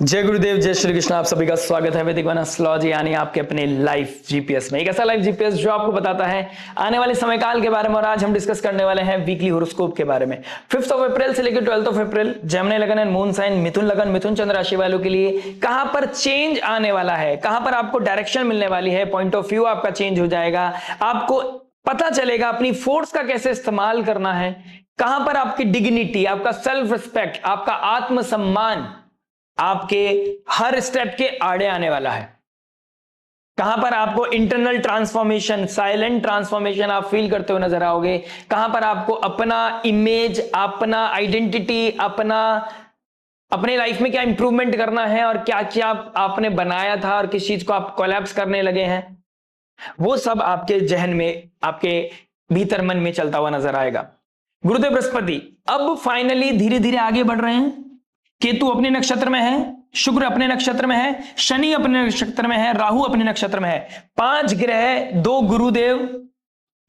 जय गुरुदेव, जय श्री कृष्ण। आप सभी का स्वागत है वैदिक वन एस्ट्रोलॉजी यानी आपके अपने लाइफ जीपीएस में। एक ऐसा लाइफ जीपीएस जो आपको बताता है आने वाले समय काल के बारे में। और आज हम डिस्कस करने वाले हैं वीकली होरोस्कोप के बारे में। 5 अप्रैल से लेकर 12 अप्रैल जेमिनी लगन एंड मून साइन मिथुन लगन मिथुन चंद्र राशि वालों के लिए कहां पर चेंज आने वाला है, कहां पर आपको डायरेक्शन मिलने वाली है, पॉइंट ऑफ व्यू आपका चेंज हो जाएगा, आपको पता चलेगा अपनी फोर्स का कैसे इस्तेमाल करना है, कहां पर आपकी डिग्निटी, आपका सेल्फ रिस्पेक्ट, आपका आत्मसम्मान आपके हर स्टेप के आड़े आने वाला है, कहां पर आपको इंटरनल ट्रांसफॉर्मेशन, साइलेंट ट्रांसफॉर्मेशन आप फील करते हुए नजर आओगे, कहां पर आपको अपना इमेज, अपना आइडेंटिटी, अपने लाइफ में क्या इंप्रूवमेंट करना है और क्या क्या आपने बनाया था और किस चीज को आप कोलैप्स करने लगे हैं, वो सब आपके जहन में, आपके भीतर मन में चलता हुआ नजर आएगा। गुरुदेव बृहस्पति अब फाइनली धीरे धीरे आगे बढ़ रहे हैं। केतु अपने नक्षत्र में है, शुक्र अपने नक्षत्र में है, शनि अपने नक्षत्र में है, राहु अपने नक्षत्र में है। 5 ग्रह, 2 गुरुदेव,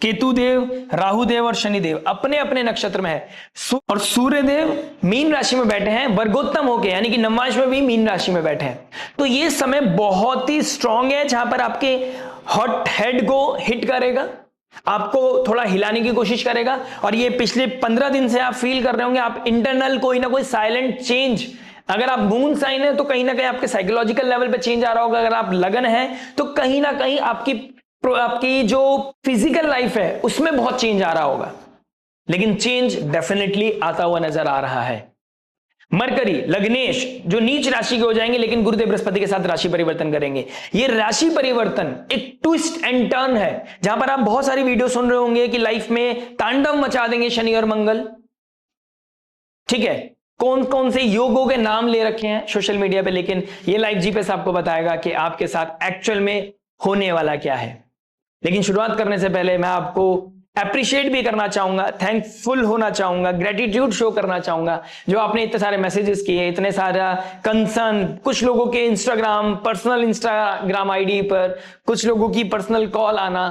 केतु देव, राहु देव और शनि देव अपने अपने नक्षत्र में है। और सूर्य देव मीन राशि में बैठे हैं वर्गोत्तम होके, यानी कि नवमांश में भी मीन राशि में बैठे हैं। तो ये समय बहुत ही स्ट्रांग है जहां पर आपके हॉट हेड को हिट करेगा, आपको थोड़ा हिलाने की कोशिश करेगा। और ये पिछले 15 दिन से आप फील कर रहे होंगे, आप इंटरनल कोई ना कोई साइलेंट चेंज, अगर आप मून साइन है तो कहीं ना कहीं आपके साइकोलॉजिकल लेवल पे चेंज आ रहा होगा, अगर आप लगन है तो कहीं ना कहीं आपकी जो फिजिकल लाइफ है उसमें बहुत चेंज आ रहा होगा, लेकिन चेंज डेफिनेटली आता हुआ नजर आ रहा है। मरकरी लग्नेश जो नीच राशि के हो जाएंगे, लेकिन गुरुदेव बृहस्पति के साथ राशि परिवर्तन करेंगे। ये राशि परिवर्तन एक ट्विस्ट एंड टर्न है जहां पर आप बहुत सारी वीडियो सुन रहे होंगे कि लाइफ में तांडव मचा देंगे शनि और मंगल। ठीक है, कौन कौन से योगों के नाम ले रखे हैं सोशल मीडिया पे, लेकिन ये लाइव जीपीएस आपको बताएगा कि आपके साथ एक्चुअल में होने वाला क्या है। लेकिन शुरुआत करने से पहले मैं आपको अप्रिशिएट भी करना चाहूंगा, थैंकफुल होना चाहूंगा, ग्रेटिट्यूड शो करना चाहूंगा जो आपने इतने सारे मैसेजेस किए, इतने सारा कंसर्न, कुछ लोगों के पर्सनल इंस्टाग्राम आईडी पर कुछ लोगों की पर्सनल कॉल आना।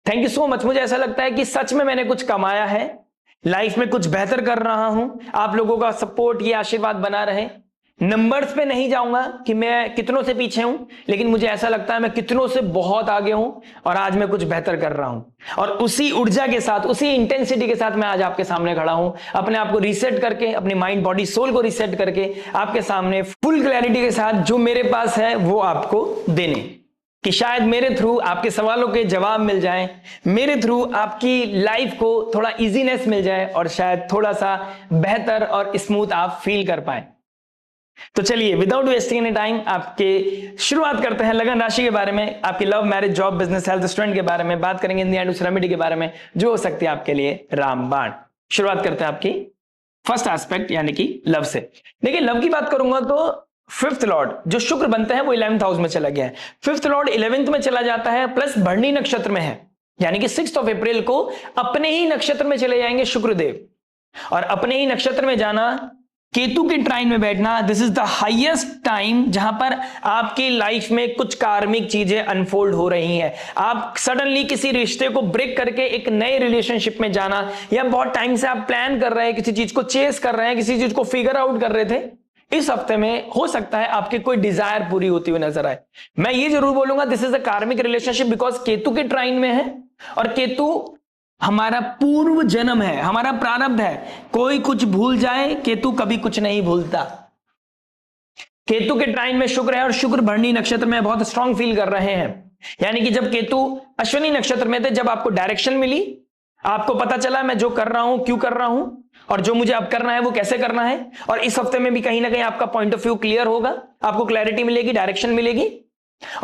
Thank you so much. मुझे ऐसा लगता है कि सच में मैंने कुछ कमाया है, लाइफ में कुछ बेहतर कर रहा हूं। आप लोगों का सपोर्ट, ये आशीर्वाद बना रहे। नंबर्स पे नहीं जाऊंगा कि मैं कितनों से पीछे हूं, लेकिन मुझे ऐसा लगता है मैं कितनों से बहुत आगे हूं और आज मैं कुछ बेहतर कर रहा हूं। और उसी ऊर्जा के साथ, उसी इंटेंसिटी के साथ मैं आज आपके सामने खड़ा हूं, अपने आप को रीसेट करके, अपनी माइंड बॉडी सोल को रीसेट करके आपके सामने फुल क्लैरिटी के साथ जो मेरे पास है वो आपको देने, कि शायद मेरे थ्रू आपके सवालों के जवाब मिल जाएं, मेरे थ्रू आपकी लाइफ को थोड़ा इजीनेस मिल जाए और शायद थोड़ा सा बेहतर और स्मूथ आप फील कर पाए। तो चलिए विदाउट वेस्टिंग एनी टाइम आपके शुरुआत करते हैं लगन राशि के बारे में, आपकी love, marriage, job, business, health, student के बारे में बात करेंगे, इन द एंड उस रेमेडी के बारे में जो हो सकती है आपके लिए रामबाण। शुरुआत करते हैं आपकी फर्स्ट एस्पेक्ट यानी कि लव से। देखिए लव की बात करूंगा तो 5th लॉर्ड जो शुक्र बनते हैं वो 11th हाउस में चला गया है। 5th लॉर्ड 11th में चला जाता है, प्लस भरणी नक्षत्र में है, यानी कि 6 अप्रैल को अपने ही नक्षत्र में चले जाएंगे शुक्रदेव। और अपने ही नक्षत्र में जाना, केतु के ट्राइन में बैठना, this is the highest time जहां पर आपकी लाइफ में कुछ कार्मिक चीजें अनफोल्ड हो रही हैं। आप सडनली किसी रिश्ते को ब्रेक करके एक नए रिलेशनशिप में जाना, या बहुत टाइम से आप प्लान कर रहे हैं, किसी चीज को चेस कर रहे हैं, किसी चीज को फिगर आउट कर रहे थे, इस हफ्ते में हो सकता है आपकी कोई डिजायर पूरी होती हुई नजर आए। मैं ये जरूर बोलूंगा दिस इज अ कार्मिक रिलेशनशिप, बिकॉज केतु के ट्राइन में है और केतु हमारा पूर्व जन्म है, हमारा प्रारब्ध है। कोई कुछ भूल जाए, केतु कभी कुछ नहीं भूलता। केतु के ट्राइन में शुक्र है और शुक्र भरणी नक्षत्र में बहुत स्ट्रांग फील कर रहे हैं, यानी कि जब केतु अश्विनी नक्षत्र में थे, जब आपको डायरेक्शन मिली, आपको पता चला मैं जो कर रहा हूं क्यों कर रहा हूं और जो मुझे अब करना है वो कैसे करना है। और इस हफ्ते में भी कहीं ना कहीं आपका पॉइंट ऑफ व्यू क्लियर होगा, आपको क्लैरिटी मिलेगी, डायरेक्शन मिलेगी।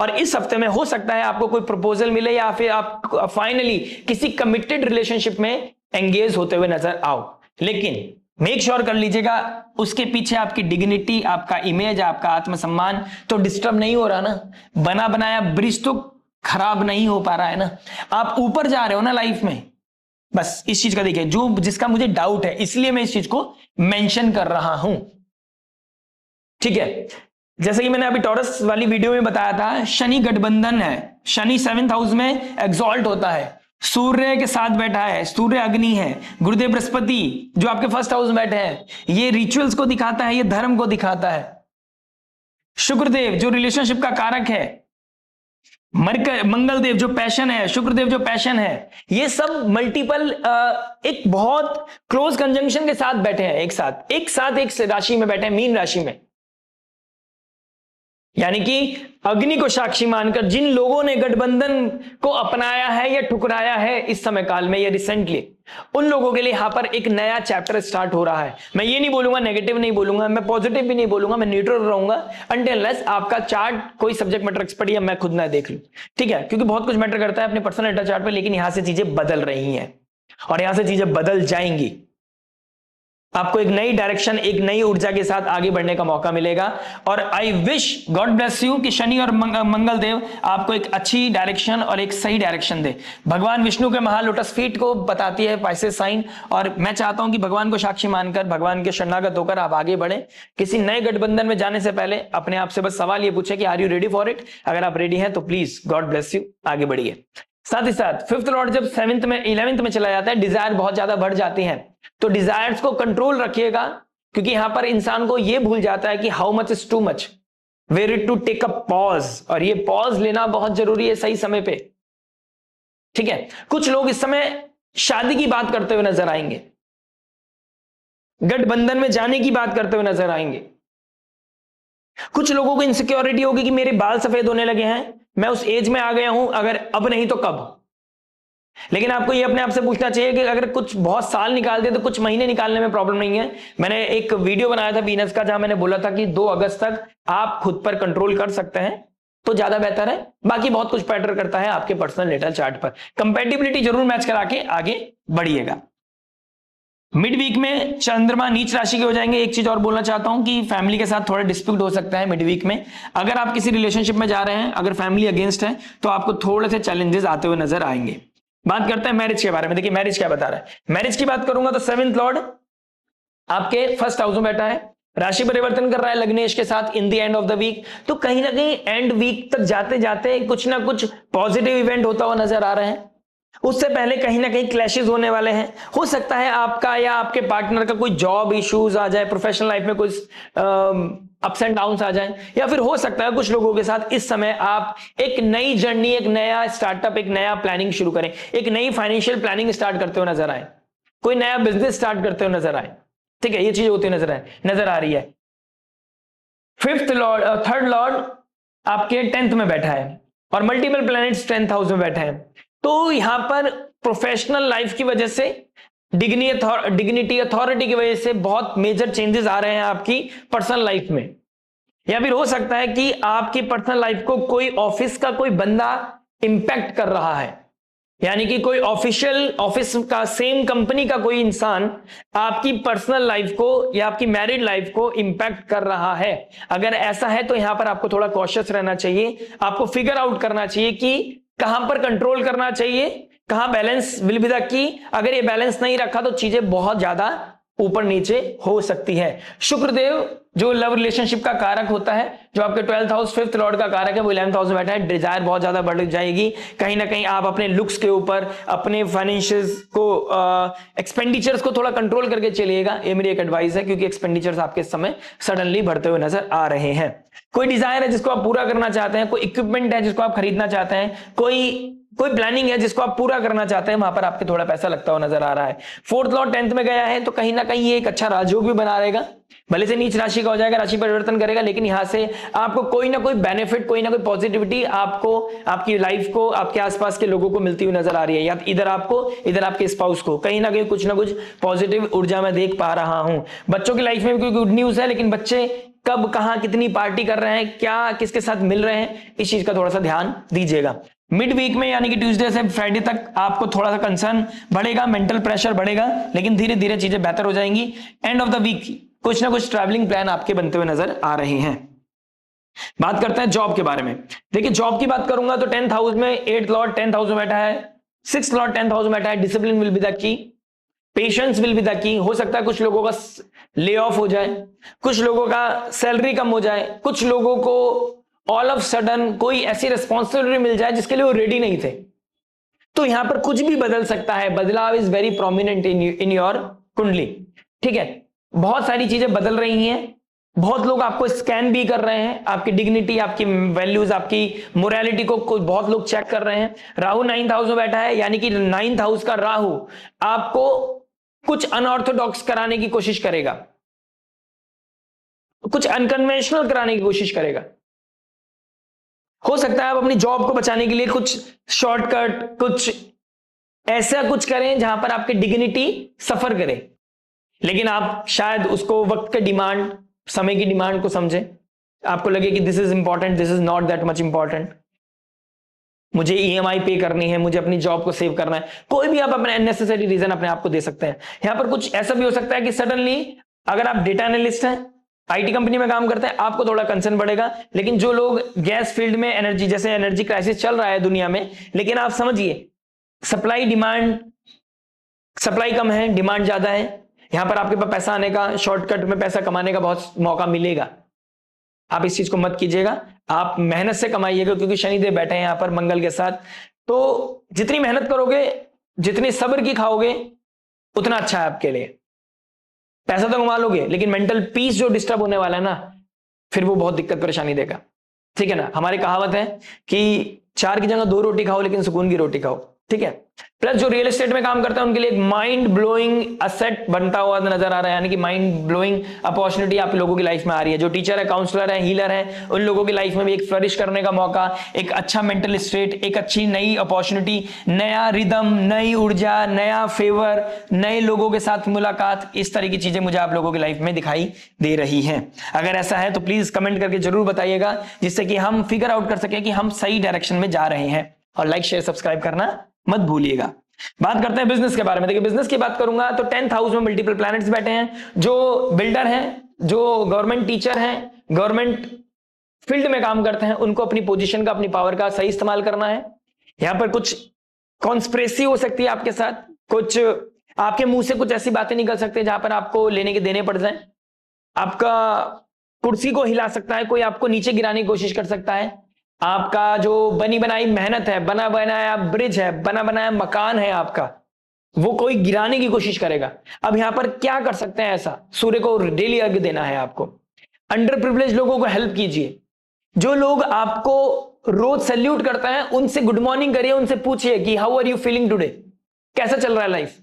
और इस हफ्ते में हो सकता है आपको कोई प्रपोजल मिले या फिर आप फाइनली किसी कमिटेड रिलेशनशिप में एंगेज होते हुए नजर आओ। लेकिन मेक श्योर कर लीजिएगा उसके पीछे आपकी डिग्निटी, आपका इमेज, आपका आत्मसम्मान तो डिस्टर्ब नहीं हो रहा ना, बना बनाया ब्रिज तो खराब नहीं हो पा रहा है ना, आप ऊपर जा रहे हो ना लाइफ में। बस इस चीज का देखिए, जो जिसका मुझे डाउट है, इसलिए मैं इस चीज को मेंशन कर रहा हूं। ठीक है, जैसे कि मैंने अभी टॉरस वाली वीडियो में बताया था, शनि गठबंधन है, शनि 7th हाउस में एग्जॉल्ट होता है, सूर्य के साथ बैठा है, सूर्य अग्नि है, गुरुदेव बृहस्पति जो आपके 1st हाउस में बैठे हैं, ये रिचुअल्स को दिखाता है, ये धर्म को दिखाता है। शुक्रदेव जो रिलेशनशिप का कारक है, मंगलदेव जो पैशन है, शुक्रदेव जो पैशन है, ये सब मल्टीपल एक बहुत क्लोज कंजंक्शन के साथ बैठे हैं, एक साथ एक राशि में बैठे हैं, मीन राशि में। यानी कि अग्नि को साक्षी मानकर जिन लोगों ने गठबंधन को अपनाया है या ठुकराया है इस समय काल में या रिसेंटली, उन लोगों के लिए यहां पर एक नया चैप्टर स्टार्ट हो रहा है। मैं ये नहीं बोलूंगा, नेगेटिव नहीं बोलूंगा, मैं पॉजिटिव भी नहीं बोलूंगा, मैं न्यूट्रल रहूंगा अनटिल अनलेस आपका चार्ट कोई सब्जेक्ट मैटर एक्सपर्ट या मैं खुद ना देख लूं, ठीक है? क्योंकि बहुत कुछ मैटर करता है अपने पर्सनल डेटा चार्ट पे, लेकिन यहां से चीजें बदल रही हैं और यहां से चीजें बदल जाएंगी। आपको एक नई डायरेक्शन, एक नई ऊर्जा के साथ आगे बढ़ने का मौका मिलेगा। और I wish God bless you कि शनि और मंगल देव आपको एक अच्छी डायरेक्शन और एक सही डायरेक्शन दे। भगवान विष्णु के महालोटस फीट को बताती है पाइसेस साइन, और मैं चाहता हूं कि भगवान को साक्षी मानकर, भगवान के शरणागत होकर आप आगे बढ़े। किसी नए गठबंधन में जाने से पहले अपने आप से बस सवाल ये पूछे कि are you ready for it? अगर आप रेडी हैं तो प्लीज गॉड ब्लेस यू, आगे बढ़िए। साथ ही साथ फिफ्थ लॉर्ड जब 7th में 11th में चला जाता है, डिजायर बहुत ज्यादा बढ़ जाती हैं, तो डिजायर्स को कंट्रोल रखिएगा, क्योंकि यहां पर इंसान को यह भूल जाता है कि how much is too much, where to take a pause, और ये पॉज लेना बहुत जरूरी है सही समय पे, ठीक है? कुछ लोग इस समय शादी की बात करते हुए नजर आएंगे, गठबंधन में जाने की बात करते हुए नजर आएंगे। कुछ लोगों को इनसिक्योरिटी होगी कि मेरे बाल सफेद होने लगे हैं, मैं उस एज में आ गया हूं, अगर अब नहीं तो कब। लेकिन आपको ये अपने आप से पूछना चाहिए कि अगर कुछ बहुत साल निकाल दे तो कुछ महीने निकालने में प्रॉब्लम नहीं है। मैंने एक वीडियो बनाया था वीनस का, जहां मैंने बोला था कि 2 अगस्त तक आप खुद पर कंट्रोल कर सकते हैं तो ज्यादा बेहतर है। बाकी बहुत कुछ पैटर करता है आपके पर्सनल नेटल चार्ट पर, कंपैटिबिलिटी जरूर मैच करा के आगे बढ़िएगा। मिड वीक में चंद्रमा नीच राशि के हो जाएंगे। एक चीज और बोलना चाहता हूं कि फैमिली के साथ थोड़ा डिस्प्यूट हो सकता है मिड वीक में। अगर आप किसी रिलेशनशिप में जा रहे हैं, अगर फैमिली अगेंस्ट है, तो आपको थोड़े से चैलेंजेस आते हुए नजर आएंगे। बात करते हैं मैरिज के बारे में। देखिए मैरिज क्या बता रहा है। मैरिज की बात करूंगा तो 7th लॉर्ड आपके फर्स्ट हाउस में बैठा है, राशि परिवर्तन कर रहा है लग्नेश के साथ in the end of the week. तो कहीं ना कहीं एंड वीक तक जाते जाते कुछ ना कुछ पॉजिटिव इवेंट होता हुआ नजर आ रहे हैं। उससे पहले कहीं ना कहीं क्लैशेस होने वाले हैं। हो सकता है आपका या आपके पार्टनर का कोई जॉब इश्यूज आ जाए, प्रोफेशनल लाइफ में कुछ अप्स एंड डाउन्स आ जाए, या फिर हो सकता है कुछ लोगों के साथ इस समय आप एक नई जर्नी, एक नया स्टार्टअप, एक नया प्लानिंग शुरू करें, एक नई फाइनेंशियल प्लानिंग स्टार्ट करते हुए नजर आए, कोई नया बिजनेस स्टार्ट करते हुए नजर आए, ठीक है? ये चीज होती नजर आ रही है। थर्ड लॉर्ड आपके 10th में बैठा है और मल्टीपल प्लैनेट्स 10th हाउस में बैठे हैं। तो यहां पर प्रोफेशनल लाइफ की वजह से, डिग्निटी अथॉरिटी की वजह से बहुत मेजर चेंजेस आ रहे हैं आपकी पर्सनल लाइफ में। या फिर हो सकता है कि आपकी पर्सनल लाइफ को कोई ऑफिस का कोई बंदा इंपैक्ट कर रहा है, यानी कि कोई ऑफिस का, सेम कंपनी का कोई इंसान आपकी पर्सनल लाइफ को या आपकी मैरिड लाइफ को इंपैक्ट कर रहा है। अगर ऐसा है तो यहां पर आपको थोड़ा कॉशियस रहना चाहिए। आपको फिगर आउट करना चाहिए कि कहां पर कंट्रोल करना चाहिए, कहां balance will be the key. अगर ये बैलेंस नहीं रखा तो चीजें बहुत ज्यादा ऊपर नीचे हो सकती है। शुक्रदेव जो लव रिलेशनशिप का कारक होता है, जो आपके 12th हाउस 5th लॉर्ड का कारक है, वो 11th हाउस में बैठा है। डिजायर बहुत ज्यादा बढ़ जाएगी। कहीं ना कहीं आप अपने लुक्स के ऊपर, अपने फाइनेंशियल्स को, एक्सपेंडिचर्स को थोड़ा कंट्रोल करके चलिएगा, ये मेरी एक एडवाइस है, क्योंकि एक्सपेंडिचर्स आपके समय सडनली बढ़ते हुए नजर आ रहे हैं। कोई डिजायर है जिसको आप पूरा करना चाहते हैं, कोई इक्विपमेंट है जिसको आप खरीदना चाहते हैं, कोई प्लानिंग है जिसको आप पूरा करना चाहते हैं, वहां पर आपके थोड़ा पैसा लगता हुआ नजर आ रहा है। 4th लॉर्ड 10th में गया है, तो कहीं ना कहीं ये एक अच्छा राजयोग भी बना रहेगा। भले से नीच राशि का हो जाएगा, राशि परिवर्तन करेगा, लेकिन यहां से आपको कोई ना कोई बेनिफिट, कोई ना कोई पॉजिटिविटी आपको, आपकी लाइफ को, आपके आसपास के लोगों को मिलती हुई नजर आ रही है। या इधर आपको, इधर आपके स्पाउस को, कहीं ना कुछ पॉजिटिव ऊर्जा में देख पा रहा हूं। बच्चों की लाइफ में भी कोई गुड न्यूज है, लेकिन बच्चे कब, कहां, कितनी पार्टी कर रहे हैं, क्या किसके साथ मिल रहे हैं, इस चीज का थोड़ा सा ध्यान दीजिएगा। मिड वीक में यानी कि ट्यूसडे से फ्राइडे तक आपको थोड़ा सा कंसर्न बढ़ेगा, मेंटल प्रेशर बढ़ेगा, लेकिन धीरे धीरे चीजें बेहतर हो जाएंगी। एंड ऑफ द वीक कुछ ना कुछ ट्रैवलिंग प्लान आपके बनते हुए नजर आ रहे हैं। बात करते हैं जॉब के बारे में। देखिए जॉब की बात करूंगा तो 10th हाउस में 8th लॉर्ड 10th हाउस में बैठा है, 6th लॉर्ड 10th हाउस में बैठा है। Discipline will be the key, patience will be the key. हो सकता है कुछ लोगों का ले ऑफ हो जाए, कुछ लोगों का सैलरी कम हो जाए, कुछ लोगों को ऑल ऑफ सडन कोई ऐसी रिस्पॉन्सिबिलिटी मिल जाए जिसके लिए वो रेडी नहीं थे। तो यहां पर कुछ भी बदल सकता है। बदलाव is very prominent in your कुंडली, ठीक है? बहुत सारी चीजें बदल रही हैं। बहुत लोग आपको स्कैन भी कर रहे हैं, आपकी डिग्निटी, आपकी वैल्यूज, आपकी मोरालिटी को बहुत लोग चेक कर रहे हैं। राहु 9th हाउस में बैठा है, यानी कि 9th हाउस का राहु आपको कुछ अनऑर्थोडॉक्स कराने की कोशिश करेगा, कुछ अनकन्वेंशनल कराने की कोशिश करेगा। हो सकता है आप अपनी जॉब को बचाने के लिए कुछ शॉर्टकट, कुछ ऐसा कुछ करें जहां पर आपकी डिग्निटी सफर करे, लेकिन आप शायद उसको वक्त के डिमांड, समय की डिमांड को समझें। आपको लगे कि this is important, this is not that much important, मुझे ईएमआई पे करनी है, मुझे अपनी जॉब को सेव करना है। कोई भी आप अपने अननेसेसरी रीजन अपने आप को दे सकते हैं। यहां पर कुछ ऐसा भी हो सकता है कि सडनली अगर आप डेटा एनालिस्ट हैं, आईटी कंपनी में काम करते हैं, आपको थोड़ा कंसर्न बढ़ेगा। लेकिन जो लोग गैस फील्ड में, एनर्जी, जैसे एनर्जी क्राइसिस चल रहा है दुनिया में, लेकिन आप समझिए सप्लाई डिमांड, सप्लाई कम है, डिमांड ज्यादा है, यहां पर आपके पास पैसा आने का, शॉर्टकट में पैसा कमाने का बहुत मौका मिलेगा। आप इस चीज को मत कीजिएगा, आप मेहनत से कमाइएगा, क्योंकि शनिदेव बैठे हैं यहां पर मंगल के साथ। तो जितनी मेहनत करोगे, जितनी सब्र की खाओगे, उतना अच्छा है आपके लिए। पैसा तो कमा लोगे, लेकिन मेंटल पीस जो डिस्टर्ब होने वाला है ना, फिर वो बहुत दिक्कत परेशानी देगा। ठीक है ना, हमारी कहावत है कि 4 की जगह 2 रोटी खाओ, लेकिन सुकून की रोटी खाओ। ठीक है। प्लस जो रियल एस्टेट में काम करते हैं उनके लिए एक माइंड ब्लोइंग असेट बनता हुआ नजर आ रहा है, यानी कि माइंड ब्लोइंग अपॉर्चुनिटी आप लोगों की लाइफ में आ रही है। जो टीचर है, काउंसलर है, हीलर है, उन लोगों की लाइफ में भी एक फ्लरिश करने का मौका, एक अच्छा मेंटल स्टेट, एक अच्छी नई अपॉर्चुनिटी, नया रिदम, नई ऊर्जा, नया फेवर, नए लोगों के साथ मुलाकात, इस तरह की चीजें मुझे आप लोगों की लाइफ में दिखाई दे रही है। अगर ऐसा है तो प्लीज कमेंट करके जरूर बताइएगा, जिससे कि हम फिगर आउट कर सके कि हम सही डायरेक्शन में जा रहे हैं। और लाइक, शेयर, सब्सक्राइब करना मत भूलिएगा। बात करते हैं बिजनेस के बारे में। देखिए, बिजनेस की बात करूंगा तो 10th हाउस में मल्टीपल प्लैनेट्स बैठे हैं। जो बिल्डर हैं, जो गवर्नमेंट टीचर हैं, गवर्नमेंट फील्ड में काम करते हैं, उनको अपनी पोजीशन का, अपनी पावर का सही इस्तेमाल करना है। यहां पर कुछ कॉन्स्पिरेसी हो सकती है आपके साथ, कुछ आपके मुंह से कुछ ऐसी बातें निकल सकती है जहां पर आपको लेने के देने पड़ जाए। आपका कुर्सी को हिला सकता है कोई, आपको नीचे गिराने की कोशिश कर सकता है। आपका जो बनी बनाई मेहनत है, बना बनाया ब्रिज है, बना बनाया मकान है आपका, वो कोई गिराने की कोशिश करेगा। अब यहां पर क्या कर सकते हैं ऐसा? सूर्य को डेली अर्घ्य देना है आपको। अंडर प्रिविलेज लोगों को हेल्प कीजिए। जो लोग आपको रोज सैल्यूट करते हैं, उनसे गुड मॉर्निंग करिए, उनसे पूछिए कि how are you feeling today, कैसा चल रहा है लाइफ।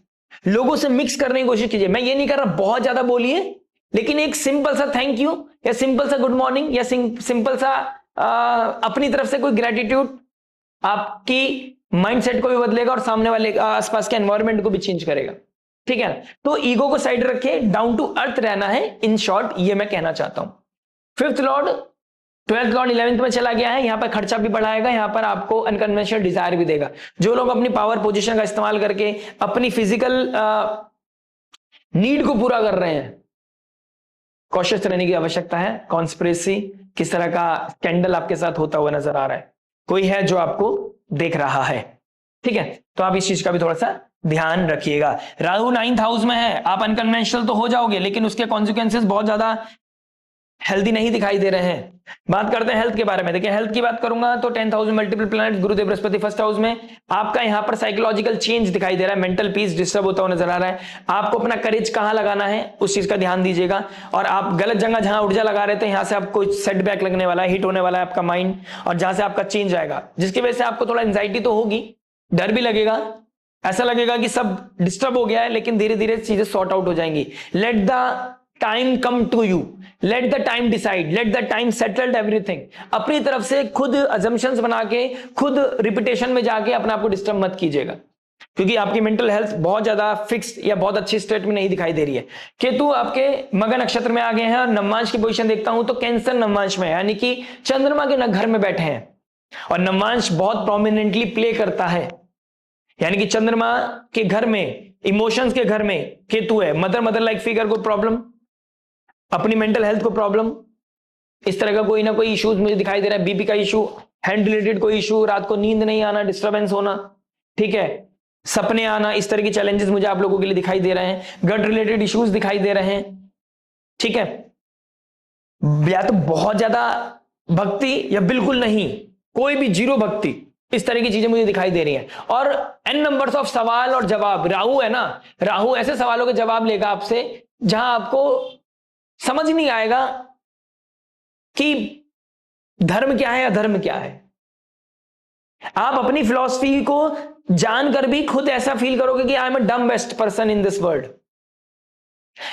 लोगों से मिक्स करने की कोशिश कीजिए। मैं ये नहीं कर रहा बहुत ज्यादा बोलिए, लेकिन एक सिंपल सा थैंक यू, या सिंपल सा गुड मॉर्निंग, या सिंपल सा अपनी तरफ से कोई ग्रेटिट्यूड आपकी माइंडसेट को भी बदलेगा और सामने वाले आसपास के एनवायरनमेंट को भी चेंज करेगा। ठीक है, तो ईगो को साइड रखिए, डाउन टू अर्थ रहना है। इन शॉर्ट ये मैं कहना चाहता हूं। 5th Lord 12th Lord 11th में चला गया है, यहां पर खर्चा भी बढ़ाएगा, यहां पर आपको अनकन्वेंशनल डिजायर भी देगा। जो लोग अपनी पावर पोजीशन का इस्तेमाल करके अपनी फिजिकल नीड को पूरा कर रहे हैं, कॉशियस रहने की आवश्यकता है। कॉन्स्पिरेसी, किस तरह का स्कैंडल आपके साथ होता हुआ नजर आ रहा है, कोई है जो आपको देख रहा है। ठीक है, तो आप इस चीज का भी थोड़ा सा ध्यान रखिएगा। राहु 9th हाउस में है, आप अनकन्वेंशनल तो हो जाओगे, लेकिन उसके कॉन्सिक्वेंसेस बहुत ज्यादा हेल्दी नहीं दिखाई दे रहे हैं। बात करते हैं हेल्थ के बारे में। देखिए, हेल्थ की बात करूंगा तो 10th हाउस में मल्टीपल प्लैनेट, गुरुदेव बृहस्पति 1st हाउस में, आपका यहां पर साइकोलॉजिकल चेंज दिखाई दे रहा है, मेंटल पीस डिस्टर्ब होता हुआ नजर आ रहा है। आपको अपना करेज कहां लगाना है, उस चीज का ध्यान दीजिएगा। और आप गलत जगह जहां ऊर्जा लगा रहे थे, यहां से आपको सेटबैक लगने वाला है, हिट होने वाला है आपका माइंड, और जहां से आपका चेंज आएगा, जिसकी वजह से आपको थोड़ा एंजाइटी तो होगी, डर भी लगेगा, ऐसा लगेगा कि सब डिस्टर्ब हो गया है, लेकिन धीरे धीरे चीजें सॉर्ट आउट हो जाएंगी। Let the time come to you, let the time decide, let the time settled everything. अपनी तरफ से खुद अजम्पशंस बना के, खुद रिपीटेशन में जाके अपने आप को डिस्टर्ब मत कीजिएगा, क्योंकि आपकी मेंटल हेल्थ बहुत ज्यादा फिक्स्ड या बहुत अच्छी स्टेट में नहीं दिखाई दे रही है। केतु आपके मगर नक्षत्र में आ गए हैं, और नवमांश की पोजीशन देखता हूं तो कैंसर नवमांश में, यानी कि चंद्रमा के घर में बैठे हैं, और नवमांश बहुत प्रोमिनेंटली प्ले करता है, यानी कि चंद्रमा के घर में, इमोशंस के घर में केतु है। मदर लाइक फिगर को प्रॉब्लम, अपनी मेंटल हेल्थ को प्रॉब्लम, इस तरह का कोई ना कोई इश्यूज मुझे दिखाई दे रहा है। बीपी का इशू, हेल्थ रिलेटेड कोई इशू, रात को नींद नहीं आना, डिस्टर्बेंस होना, ठीक है, सपने आना, इस तरह की चैलेंजेस मुझे आप लोगों के लिए दिखाई दे रहे हैं। गट रिलेटेड इश्यूज दिखाई दे रहे हैं। ठीक है, या तो बहुत ज्यादा भक्ति या बिल्कुल नहीं, कोई भी जीरो भक्ति, इस तरह की चीजें मुझे दिखाई दे रही हैं। और n नंबर्स ऑफ सवाल और जवाब, राहु है ना, राहु ऐसे सवालों के जवाब लेगा आपसे जहां आपको समझ नहीं आएगा कि धर्म क्या है, अधर्म क्या है। आप अपनी फिलॉसफी को जानकर भी खुद ऐसा फील करोगे कि आई एम अ डम best person in this world.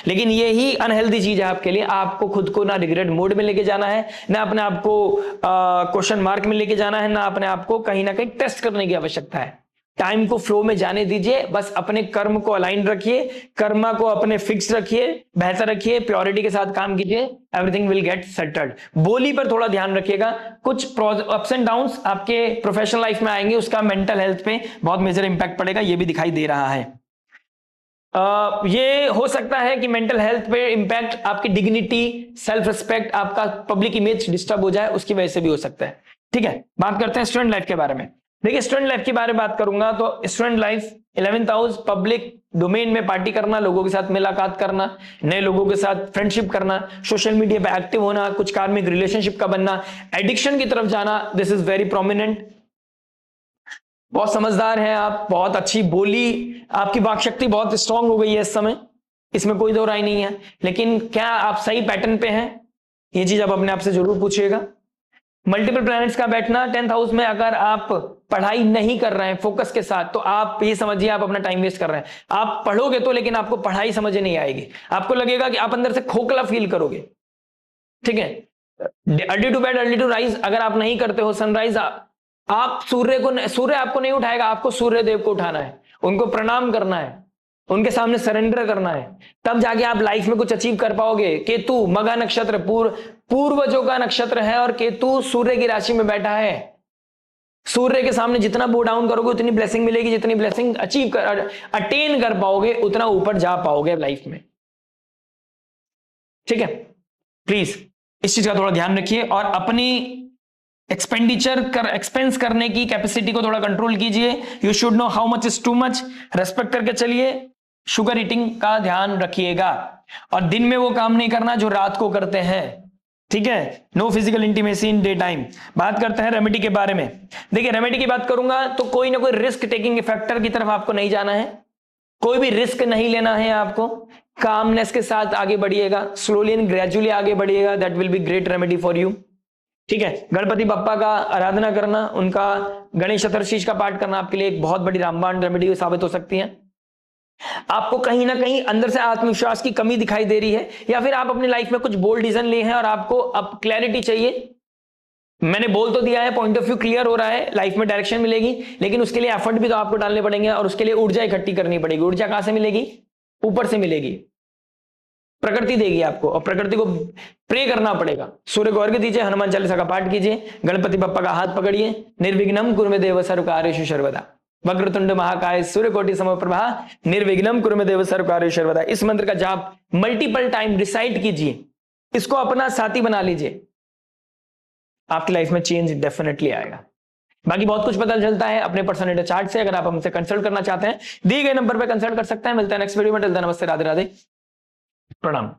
लेकिन यही अनहेल्दी चीज है आपके लिए। आपको खुद को ना रिग्रेट मोड में लेके जाना है, ना अपने आप को क्वेश्चन मार्क में लेके जाना है, ना अपने आप को कहीं ना कहीं टेस्ट करने की आवश्यकता है। टाइम को फ्लो में जाने दीजिए, बस अपने कर्म को अलाइन रखिए, कर्मा को अपने फिक्स रखिए, बेहतर रखिए, प्योरिटी के साथ काम कीजिए, एवरीथिंग विल गेट सेटल्ड। बोली पर थोड़ा ध्यान रखिएगा, कुछ अप्स एंड डाउन्स आपके प्रोफेशनल लाइफ में आएंगे, उसका मेंटल हेल्थ पे बहुत मेजर इंपैक्ट पड़ेगा, ये भी दिखाई दे रहा है। ये हो सकता है कि मेंटल हेल्थ पे इंपैक्ट आपकी डिग्निटी, सेल्फ रिस्पेक्ट, आपका पब्लिक इमेज डिस्टर्ब हो जाए, उसकी वजह से भी हो सकता है। ठीक है, बात करते हैं स्टूडेंट लाइफ के बारे में। देखिए, स्टूडेंट लाइफ के बारे में बात करूंगा तो student life 11th house, public domain में पार्टी करना, लोगों के साथ मुलाकात करना, नए लोगों के साथ फ्रेंडशिप करना, सोशल मीडिया पे एक्टिव होना, कुछ कार्मिक रिलेशनशिप का बनना, एडिक्शन की तरफ जाना, दिस इज वेरी प्रोमिनेंट। बहुत समझदार हैं आप, बहुत अच्छी बोली, आपकी वाक शक्ति बहुत स्ट्रांग हो गई है इस समय, इसमें कोई दो राय नहीं है। लेकिन क्या आप सही पैटर्न पे हैं, ये चीज आप अपने आप से जरूर पूछिएगा। मल्टीपल प्लैनेट्स का बैठना 10th हाउस में, अगर आप पढ़ाई नहीं कर रहे हैं फोकस के साथ, तो आप ये समझिए आप अपना टाइम वेस्ट कर रहे हैं। आप पढ़ोगे तो, लेकिन आपको पढ़ाई समझ नहीं आएगी, आपको लगेगा कि आप अंदर से खोखला फील करोगे। ठीक है, early to bed early to rise अगर आप नहीं करते हो, सनराइज, आप सूर्य आपको नहीं उठाएगा, आपको सूर्य देव को उठाना है, उनको प्रणाम करना है, उनके सामने सरेंडर करना है, तब जाके आप लाइफ में कुछ अचीव कर पाओगे। केतु मघा नक्षत्र पूर्वजों का नक्षत्र है, और केतु सूर्य की राशि में बैठा है। सूर्य के सामने जितना बो डाउन करोगे उतनी ब्लेसिंग मिलेगी, जितनी ब्लेसिंग अटेन कर पाओगे उतना ऊपर जा पाओगे लाइफ में। ठीक है, प्लीज इस चीज का थोड़ा ध्यान रखिए, और अपनी एक्सपेंस करने की कैपेसिटी को थोड़ा कंट्रोल कीजिए। You should know how much is too much, respect करके चलिए, शुगर ईटिंग का ध्यान रखिएगा, और दिन में वो काम नहीं करना जो रात को करते हैं। ठीक है, no physical intimacy in day time. बात करते हैं रेमेडी के बारे में। देखिए, रेमेडी की बात करूंगा तो कोई ना कोई रिस्क टेकिंग फैक्टर की तरफ आपको नहीं जाना है, कोई भी रिस्क नहीं लेना है आपको, कामनेस के साथ आगे बढ़िएगा, स्लोली एंड ग्रेजुअली आगे बढ़िएगा, that will be great remedy for you. ठीक है, गणपति बप्पा का आराधना करना, उनका गणेश चतुर्थी का पाठ करना आपके लिए एक बहुत बड़ी रामबाण रेमेडी साबित हो सकती है। आपको कहीं ना कहीं अंदर से आत्मविश्वास की कमी दिखाई दे रही है, या फिर आप अपनी लाइफ में कुछ बोल्ड डिसीजन लिए हैं और आपको अब क्लैरिटी चाहिए। मैंने बोल तो दिया है, पॉइंट ऑफ व्यू क्लियर हो रहा है, लाइफ में डायरेक्शन मिलेगी, लेकिन उसके लिए एफर्ट भी तो आपको डालने पड़ेंगे, और उसके लिए ऊर्जा इकट्ठी करनी पड़ेगी। ऊर्जा कहां से मिलेगी? ऊपर से मिलेगी, प्रकृति देगी आपको, और प्रकृति को प्रे करना पड़ेगा। सूर्य को अर्घ्य दीजिए, हनुमान चालीसा का पाठ कीजिए, गणपति बप्पा का हाथ पकड़िए, निर्विघ्नम कुरु देव सर्वकार्येषु सर्वदा, वक्रतुंड महाकाय सूर्यकोटि समप्रभा, निर्विघ्नम कुरु देव सर्वकार्येषु सर्वदा। इस मंत्र का जाप मल्टीपल टाइम रिसाइट कीजिए, इसको अपना साथी बना लीजिए, आपकी लाइफ में चेंज डेफिनेटली आएगा। बाकी बहुत कुछ पता चलता है अपने पर्सनल चार्ट से। अगर आप हमसे कंसल्ट करना चाहते हैं, दिए गए नंबर पर कंसल्ट कर सकते हैं। मिलते हैं नेक्स्ट वीडियो में। टिल देन नमस्ते, राधे राधे, प्रणाम।